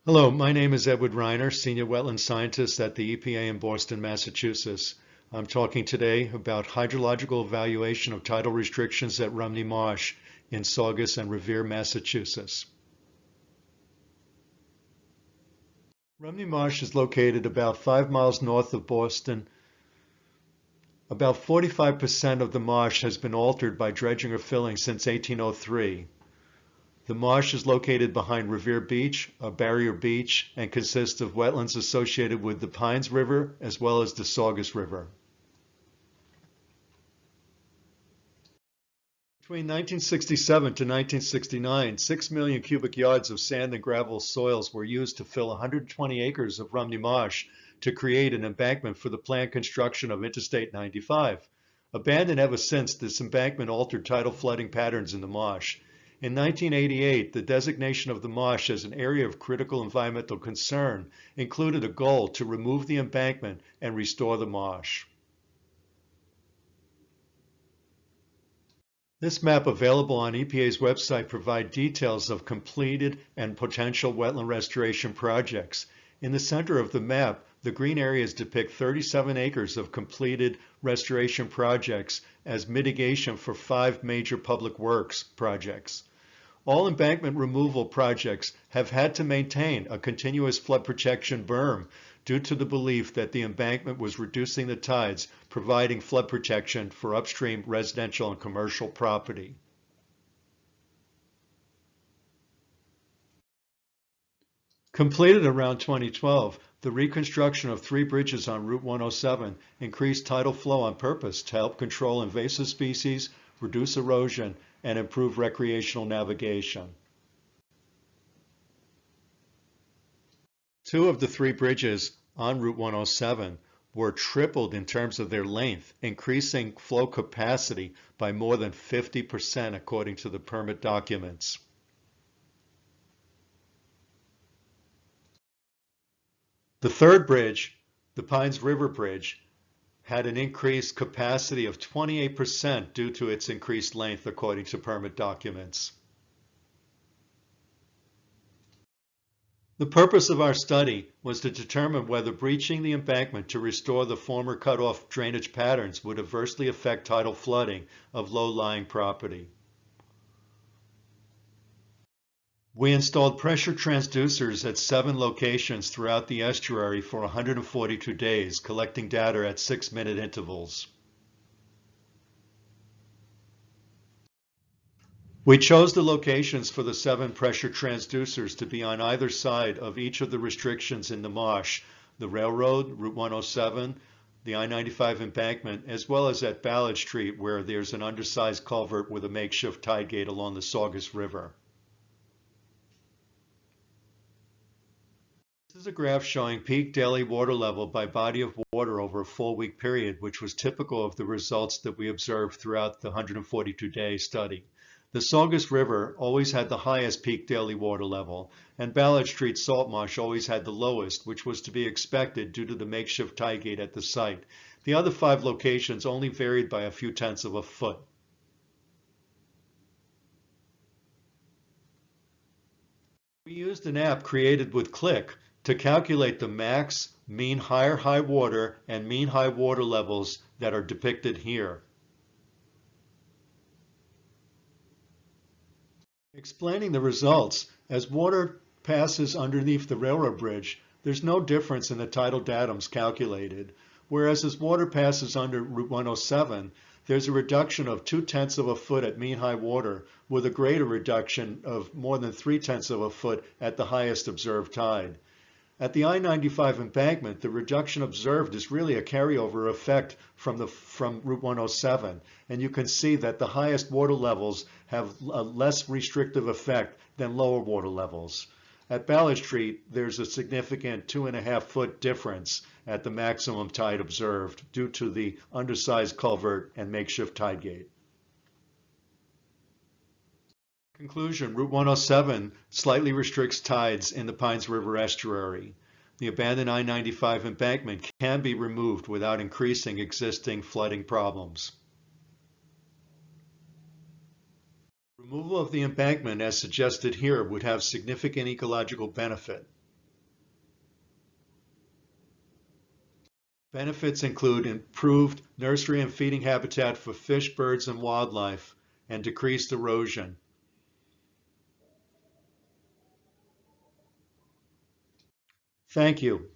Hello, my name is Edward Reiner, Senior Wetland Scientist at the EPA in Boston, Massachusetts. I'm talking today about hydrological evaluation of tidal restrictions at Rumney Marsh in Saugus and Revere, Massachusetts. Rumney Marsh is located about 5 miles north of Boston. About 45% of the marsh has been altered by dredging or filling since 1803. The marsh is located behind Revere Beach, a barrier beach, and consists of wetlands associated with the Pines River as well as the Saugus River. Between 1967 to 1969, 6 million cubic yards of sand and gravel soils were used to fill 120 acres of Rumney Marsh to create an embankment for the planned construction of Interstate 95. Abandoned ever since, this embankment altered tidal flooding patterns in the marsh. In 1988, the designation of the marsh as an area of critical environmental concern included a goal to remove the embankment and restore the marsh. This map available on EPA's website provides details of completed and potential wetland restoration projects. In the center of the map, the green areas depict 37 acres of completed restoration projects as mitigation for 5 major public works projects. All embankment removal projects have had to maintain a continuous flood protection berm due to the belief that the embankment was reducing the tides, providing flood protection for upstream residential and commercial property. Completed around 2012, the reconstruction of 3 bridges on Route 107 increased tidal flow on purpose to help control invasive species, reduce erosion, and improve recreational navigation. 2 of the 3 bridges on Route 107 were tripled in terms of their length, increasing flow capacity by more than 50% according to the permit documents. The 3rd bridge, the Pines River Bridge, had an increased capacity of 28% due to its increased length according to permit documents. The purpose of our study was to determine whether breaching the embankment to restore the former cutoff drainage patterns would adversely affect tidal flooding of low-lying property. We installed pressure transducers at 7 locations throughout the estuary for 142 days, collecting data at 6-minute intervals. We chose the locations for the 7 pressure transducers to be on either side of each of the restrictions in the marsh, the railroad, Route 107, the I-95 embankment, as well as at Ballard Street where there's an undersized culvert with a makeshift tide gate along the Saugus River. This is a graph showing peak daily water level by body of water over a 4-week period, which was typical of the results that we observed throughout the 142-day study. The Saugus River always had the highest peak daily water level, and Ballard Street salt marsh always had the lowest, which was to be expected due to the makeshift tide gate at the site. The other 5 locations only varied by a few tenths of a foot. We used an app created with Click to calculate the max, mean high water, and mean high water levels that are depicted here. Explaining the results, as water passes underneath the railroad bridge, there's no difference in the tidal datums calculated, whereas as water passes under Route 107, there's a reduction of 2/10 of a foot at mean high water, with a greater reduction of more than 3/10 of a foot at the highest observed tide. At the I-95 embankment, the reduction observed is really a carryover effect from Route 107, and you can see that the highest water levels have a less restrictive effect than lower water levels. At Ballard Street, there's a significant 2.5-foot difference at the maximum tide observed due to the undersized culvert and makeshift tide gate. Conclusion, Route 107 slightly restricts tides in the Pines River estuary. The abandoned I-95 embankment can be removed without increasing existing flooding problems. Removal of the embankment, as suggested here, would have significant ecological benefit. Benefits include improved nursery and feeding habitat for fish, birds, and wildlife, and decreased erosion. Thank you.